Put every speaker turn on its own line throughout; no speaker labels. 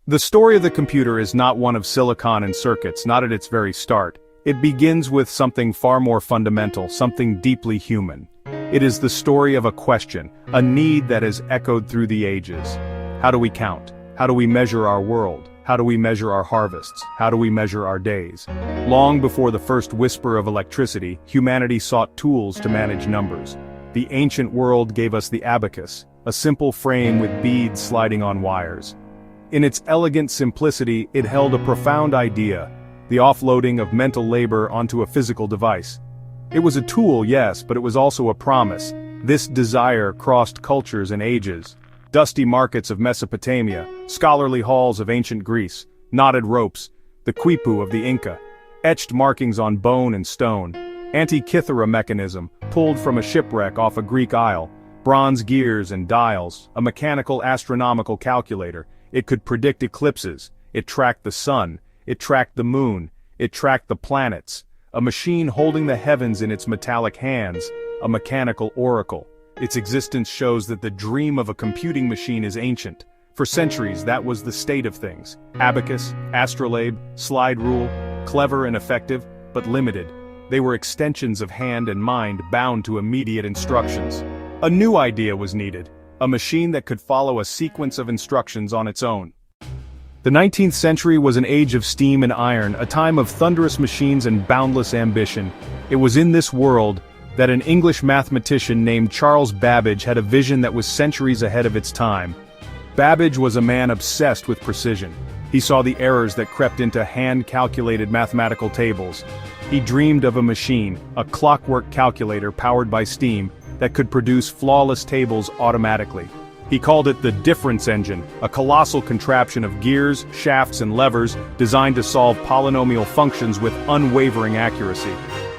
The story of the computer is not one of silicon and circuits, not at its very start. It begins with something far more fundamental, something deeply human. It is the story of a question, a need that has echoed through the ages. How do we count? How do we measure our world? How do we measure our harvests? How do we measure our days? Long before the first whisper of electricity, humanity sought tools to manage numbers. The ancient world gave us the abacus, a simple frame with beads sliding on wires. In its elegant simplicity, it held a profound idea, the offloading of mental labor onto a physical device. It was a tool, yes, but it was also a promise. This desire crossed cultures and ages. Dusty markets of Mesopotamia, scholarly halls of ancient Greece, knotted ropes, the quipu of the Inca, etched markings on bone and stone, Antikythera mechanism, pulled from a shipwreck off a Greek isle, bronze gears and dials, a mechanical astronomical calculator. It could predict eclipses, it tracked the sun, it tracked the moon, it tracked the planets, a machine holding the heavens in its metallic hands, a mechanical oracle. Its existence shows that the dream of a computing machine is ancient. For centuries that was the state of things. Abacus, astrolabe, slide rule, clever and effective, but limited. They were extensions of hand and mind bound to immediate instructions. A new idea was needed, a machine that could follow a sequence of instructions on its own. The 19th century was an age of steam and iron, a time of thunderous machines and boundless ambition. It was in this world that an English mathematician named Charles Babbage had a vision that was centuries ahead of its time. Babbage was a man obsessed with precision. He saw the errors that crept into hand-calculated mathematical tables. He dreamed of a machine, a clockwork calculator powered by steam, that could produce flawless tables automatically. He called it the difference engine, a colossal contraption of gears, shafts and levers designed to solve polynomial functions with unwavering accuracy.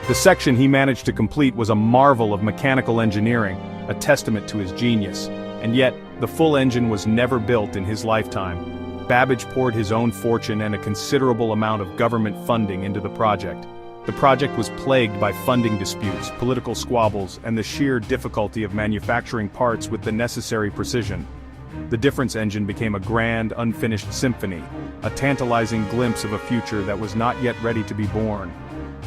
The section he managed to complete was a marvel of mechanical engineering, a testament to his genius. And yet, the full engine was never built in his lifetime. Babbage poured his own fortune and a considerable amount of government funding into the project. The project was plagued by funding disputes, political squabbles, and the sheer difficulty of manufacturing parts with the necessary precision. The difference engine became a grand, unfinished symphony, a tantalizing glimpse of a future that was not yet ready to be born.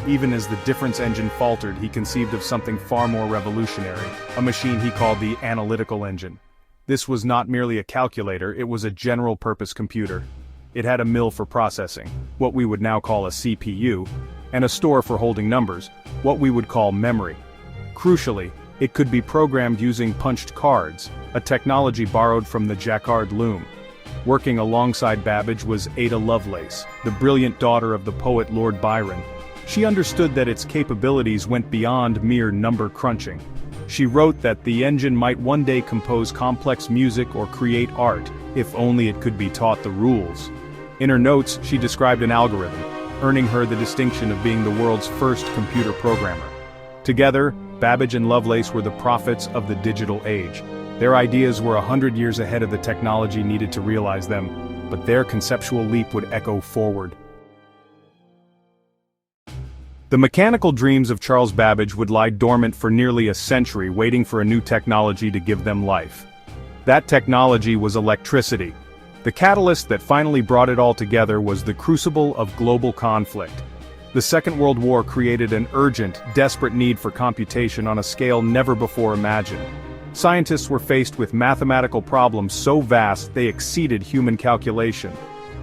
Even as the difference engine faltered, he conceived of something far more revolutionary, a machine he called the analytical engine. This was not merely a calculator, it was a general-purpose computer. It had a mill for processing, what we would now call a CPU, and a store for holding numbers, what we would call memory. Crucially, it could be programmed using punched cards, a technology borrowed from the Jacquard loom. Working alongside Babbage was Ada Lovelace, the brilliant daughter of the poet Lord Byron. She understood that its capabilities went beyond mere number crunching. She wrote that the engine might one day compose complex music or create art, if only it could be taught the rules. In her notes, she described an algorithm, earning her the distinction of being the world's first computer programmer. Together, Babbage and Lovelace were the prophets of the digital age. Their ideas were 100 years ahead of the technology needed to realize them, but their conceptual leap would echo forward. The mechanical dreams of Charles Babbage would lie dormant for nearly a century, waiting for a new technology to give them life. That technology was electricity. The catalyst that finally brought it all together was the crucible of global conflict. The Second World War created an urgent, desperate need for computation on a scale never before imagined. Scientists were faced with mathematical problems so vast they exceeded human calculation.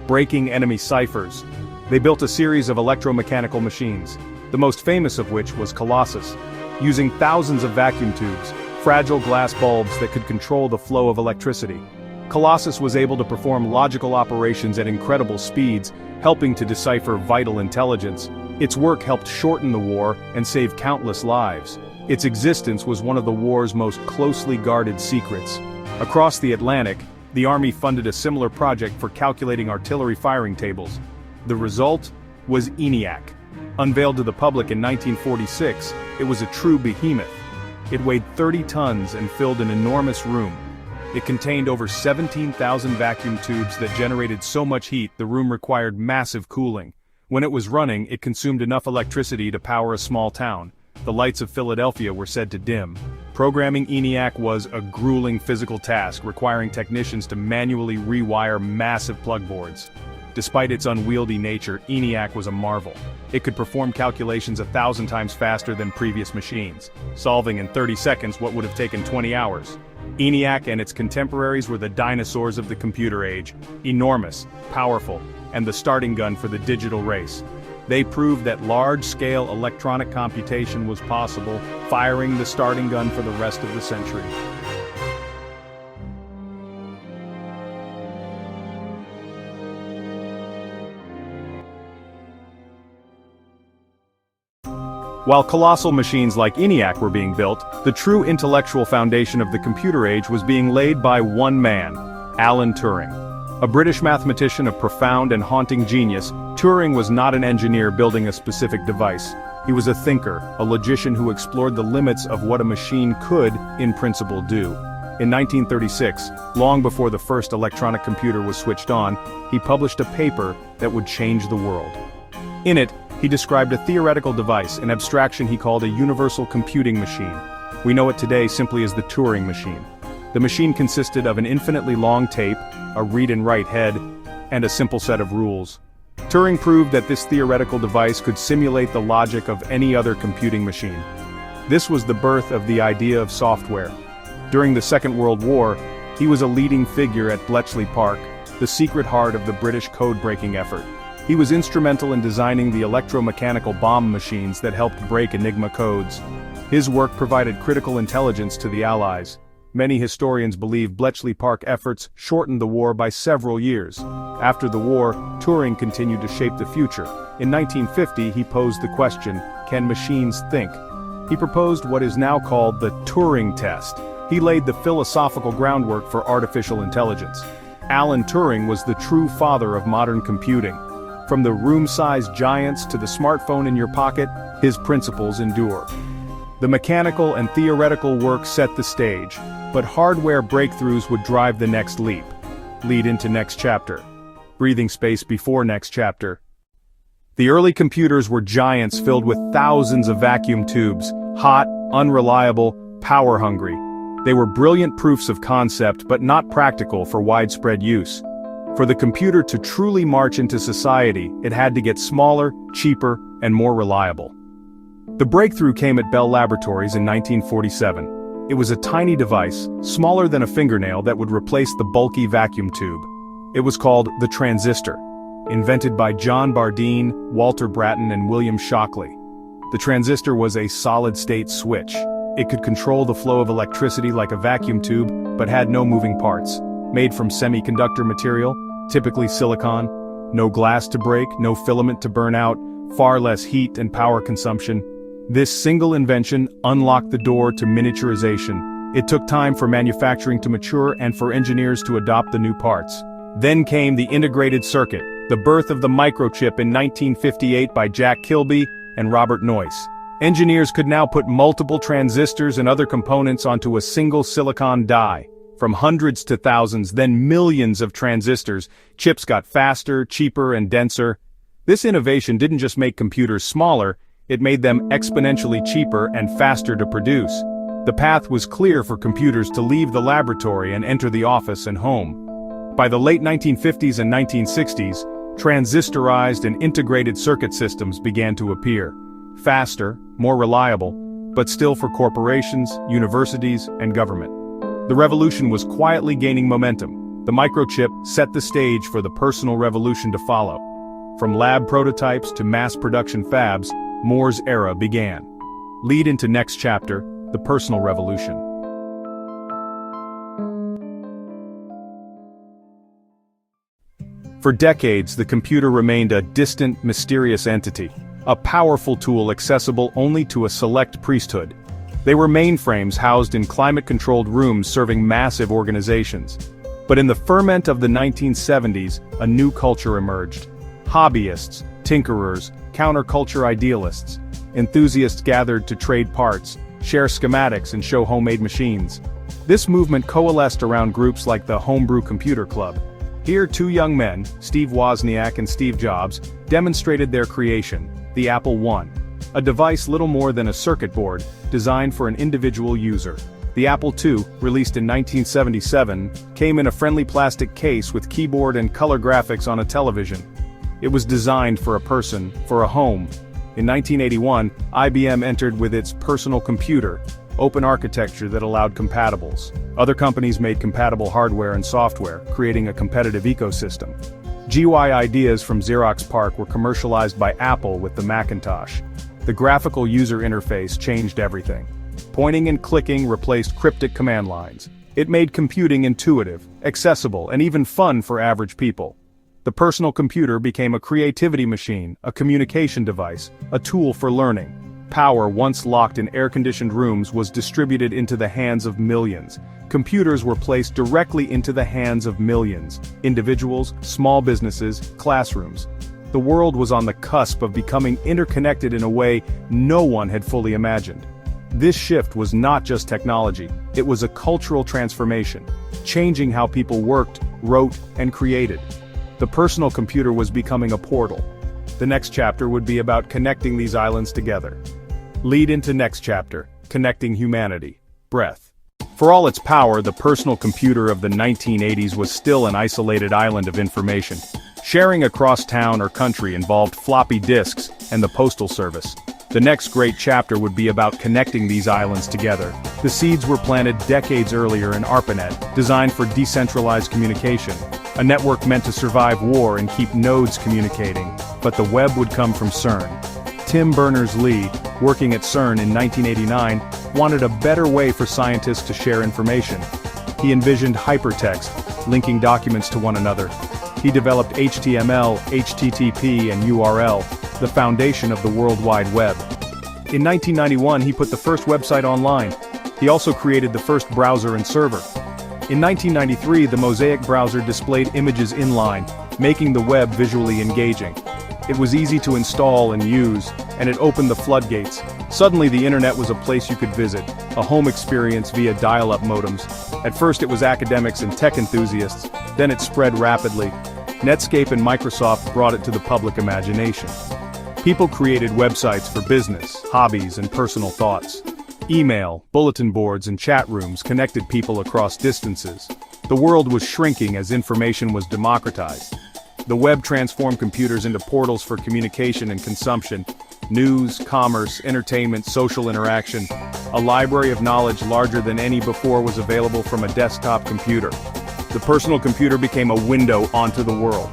Breaking enemy ciphers. They built a series of electromechanical machines, the most famous of which was Colossus, using thousands of vacuum tubes, fragile glass bulbs that could control the flow of electricity. Colossus was able to perform logical operations at incredible speeds, helping to decipher vital intelligence. Its work helped shorten the war and save countless lives. Its existence was one of the war's most closely guarded secrets. Across the Atlantic, the Army funded a similar project for calculating artillery firing tables. The result was ENIAC. Unveiled to the public in 1946, it was a true behemoth. It weighed 30 tons and filled an enormous room. It contained over 17,000 vacuum tubes that generated so much heat the room required massive cooling. When it was running, it consumed enough electricity to power a small town. The lights of Philadelphia were said to dim. Programming ENIAC was a grueling physical task requiring technicians to manually rewire massive plug boards. Despite its unwieldy nature, ENIAC was a marvel. It could perform calculations 1,000 times faster than previous machines, solving in 30 seconds what would have taken 20 hours. ENIAC and its contemporaries were the dinosaurs of the computer age, enormous, powerful, and the starting gun for the digital race. They proved that large-scale electronic computation was possible, firing the starting gun for the rest of the century. While colossal machines like ENIAC were being built, the true intellectual foundation of the computer age was being laid by one man, Alan Turing. A British mathematician of profound and haunting genius, Turing was not an engineer building a specific device. He was a thinker, a logician who explored the limits of what a machine could, in principle, do. In 1936, long before the first electronic computer was switched on, he published a paper that would change the world. In it, he described a theoretical device, an abstraction he called a universal computing machine. We know it today simply as the Turing machine. The machine consisted of an infinitely long tape, a read-and-write head, and a simple set of rules. Turing proved that this theoretical device could simulate the logic of any other computing machine. This was the birth of the idea of software. During the Second World War, he was a leading figure at Bletchley Park, the secret heart of the British code-breaking effort. He was instrumental in designing the electromechanical bomb machines that helped break Enigma codes. His work provided critical intelligence to the Allies. Many historians believe Bletchley Park efforts shortened the war by several years. After the war, Turing continued to shape the future. In 1950, he posed the question, can machines think? He proposed what is now called the Turing test. He laid the philosophical groundwork for artificial intelligence. Alan Turing was the true father of modern computing. From the room-sized giants to the smartphone in your pocket, his principles endure. The mechanical and theoretical work set the stage, but hardware breakthroughs would drive the next leap. Lead into next chapter. Breathing space before next chapter. The early computers were giants filled with thousands of vacuum tubes, hot, unreliable, power-hungry. They were brilliant proofs of concept but not practical for widespread use. For the computer to truly march into society, it had to get smaller, cheaper, and more reliable. The breakthrough came at Bell Laboratories in 1947. It was a tiny device, smaller than a fingernail, that would replace the bulky vacuum tube. It was called the Transistor, invented by John Bardeen, Walter Brattain, and William Shockley. The transistor was a solid-state switch. It could control the flow of electricity like a vacuum tube, but had no moving parts. Made from semiconductor material, typically silicon, no glass to break, no filament to burn out, far less heat and power consumption. This single invention unlocked the door to miniaturization. It took time for manufacturing to mature and for engineers to adopt the new parts. Then came the integrated circuit, the birth of the microchip in 1958 by Jack Kilby and Robert Noyce. Engineers could now put multiple transistors and other components onto a single silicon die. From hundreds to thousands, then millions of transistors, chips got faster, cheaper, and denser. This innovation didn't just make computers smaller, it made them exponentially cheaper and faster to produce. The path was clear for computers to leave the laboratory and enter the office and home. By the late 1950s and 1960s, transistorized and integrated circuit systems began to appear. Faster, more reliable, but still for corporations, universities, and government. The revolution was quietly gaining momentum. The microchip set the stage for the personal revolution to follow. From lab prototypes to mass production fabs, Moore's era began. Lead into next chapter, the personal revolution. For decades, the computer remained a distant, mysterious entity, a powerful tool accessible only to a select priesthood. They were mainframes housed in climate-controlled rooms serving massive organizations. But in the ferment of the 1970s, a new culture emerged. Hobbyists, tinkerers, counterculture idealists. Enthusiasts gathered to trade parts, share schematics, and show homemade machines. This movement coalesced around groups like the Homebrew Computer Club. Here, two young men, Steve Wozniak and Steve Jobs, demonstrated their creation, the Apple I. A device little more than a circuit board, designed for an individual user. The Apple II, released in 1977, came in a friendly plastic case with keyboard and color graphics on a television. It was designed for a person, for a home. In 1981, IBM entered with its personal computer, open architecture that allowed compatibles. Other companies made compatible hardware and software, creating a competitive ecosystem. GUI ideas from Xerox PARC were commercialized by Apple with the Macintosh. The graphical user interface changed everything. Pointing and clicking replaced cryptic command lines. It made computing intuitive, accessible, and even fun for average people. The personal computer became a creativity machine, a communication device, a tool for learning. Power once locked in air-conditioned rooms was distributed into the hands of millions. Computers were placed directly into the hands of millions. Individuals, small businesses, classrooms. The world was on the cusp of becoming interconnected in a way no one had fully imagined. This shift was not just technology, it was a cultural transformation, changing how people worked, wrote, and created. The personal computer was becoming a portal. The next chapter would be about connecting these islands together. Lead into next chapter, connecting humanity. Breath. For all its power, the personal computer of the 1980s was still an isolated island of information. Sharing across town or country involved floppy disks and the postal service. The next great chapter would be about connecting these islands together. The seeds were planted decades earlier in ARPANET, designed for decentralized communication, a network meant to survive war and keep nodes communicating, but the web would come from CERN. Tim Berners-Lee, working at CERN in 1989, wanted a better way for scientists to share information. He envisioned hypertext, linking documents to one another. He developed HTML, HTTP, and URL, the foundation of the World Wide Web. In 1991, he put the first website online. He also created the first browser and server. In 1993, the Mosaic browser displayed images inline, making the web visually engaging. It was easy to install and use, and it opened the floodgates. Suddenly the internet was a place you could visit, a home experience via dial-up modems. At first it was academics and tech enthusiasts, then it spread rapidly. Netscape and Microsoft brought it to the public imagination. People created websites for business, hobbies, and personal thoughts. Email, bulletin boards, and chat rooms connected people across distances. The world was shrinking as information was democratized. The web transformed computers into portals for communication and consumption. News, commerce, entertainment, social interaction. A library of knowledge larger than any before was available from a desktop computer. The personal computer became a window onto the world.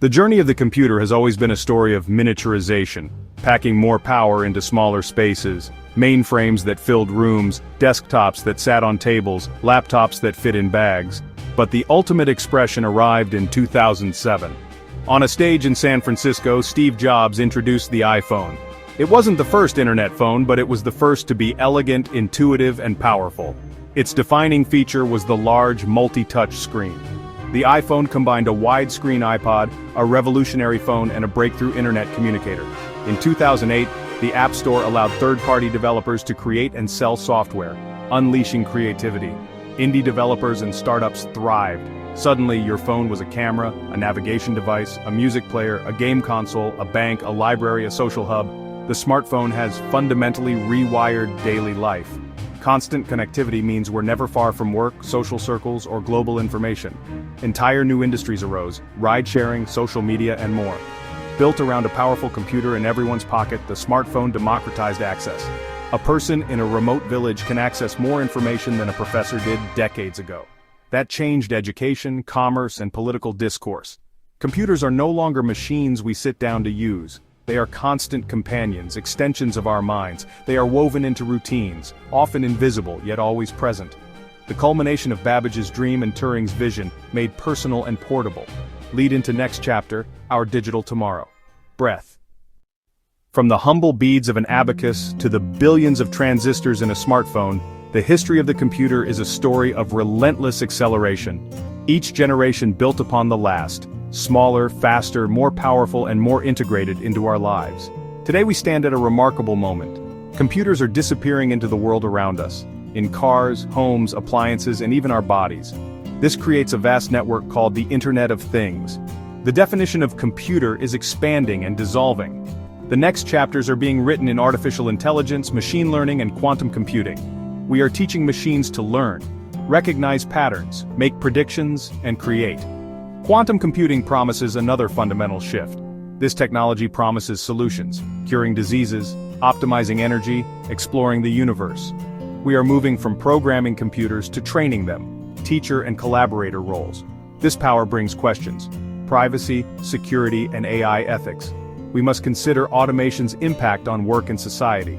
The journey of the computer has always been a story of miniaturization, packing more power into smaller spaces, mainframes that filled rooms, desktops that sat on tables, laptops that fit in bags. But the ultimate expression arrived in 2007. On a stage in San Francisco, Steve Jobs introduced the iPhone. It wasn't the first internet phone, but it was the first to be elegant, intuitive, and powerful. Its defining feature was the large, multi-touch screen. The iPhone combined a widescreen iPod, a revolutionary phone, and a breakthrough internet communicator. In 2008, the App Store allowed third-party developers to create and sell software, unleashing creativity. Indie developers and startups thrived. Suddenly, your phone was a camera, a navigation device, a music player, a game console, a bank, a library, a social hub. The smartphone has fundamentally rewired daily life. Constant connectivity means we're never far from work, social circles, or global information. Entire new industries arose: ride-sharing, social media, and more. Built around a powerful computer in everyone's pocket, the smartphone democratized access. A person in a remote village can access more information than a professor did decades ago. That changed education, commerce, and political discourse. Computers are no longer machines we sit down to use. They are constant companions, extensions of our minds. They are woven into routines, often invisible yet always present. The culmination of Babbage's dream and Turing's vision, made personal and portable. Lead into next chapter, our digital tomorrow. Breath. From the humble beads of an abacus to the billions of transistors in a smartphone, the history of the computer is a story of relentless acceleration. Each generation built upon the last. Smaller, faster, more powerful, and more integrated into our lives. Today we stand at a remarkable moment. Computers are disappearing into the world around us, in cars, homes, appliances, and even our bodies. This creates a vast network called the Internet of Things. The definition of computer is expanding and dissolving. The next chapters are being written in artificial intelligence, machine learning, and quantum computing. We are teaching machines to learn, recognize patterns, make predictions, and create. Quantum computing promises another fundamental shift. This technology promises solutions, curing diseases, optimizing energy, exploring the universe. We are moving from programming computers to training them, teacher and collaborator roles. This power brings questions: privacy, security, and AI ethics. We must consider automation's impact on work and society.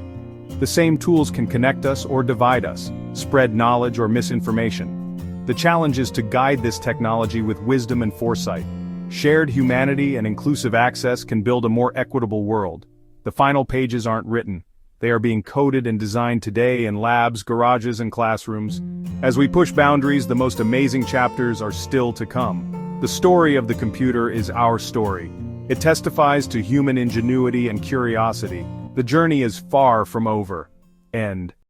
The same tools can connect us or divide us, spread knowledge or misinformation. The challenge is to guide this technology with wisdom and foresight. Shared humanity and inclusive access can build a more equitable world. The final pages aren't written. They are being coded and designed today in labs, garages, and classrooms. As we push boundaries, the most amazing chapters are still to come. The story of the computer is our story. It testifies to human ingenuity and curiosity. The journey is far from over. End.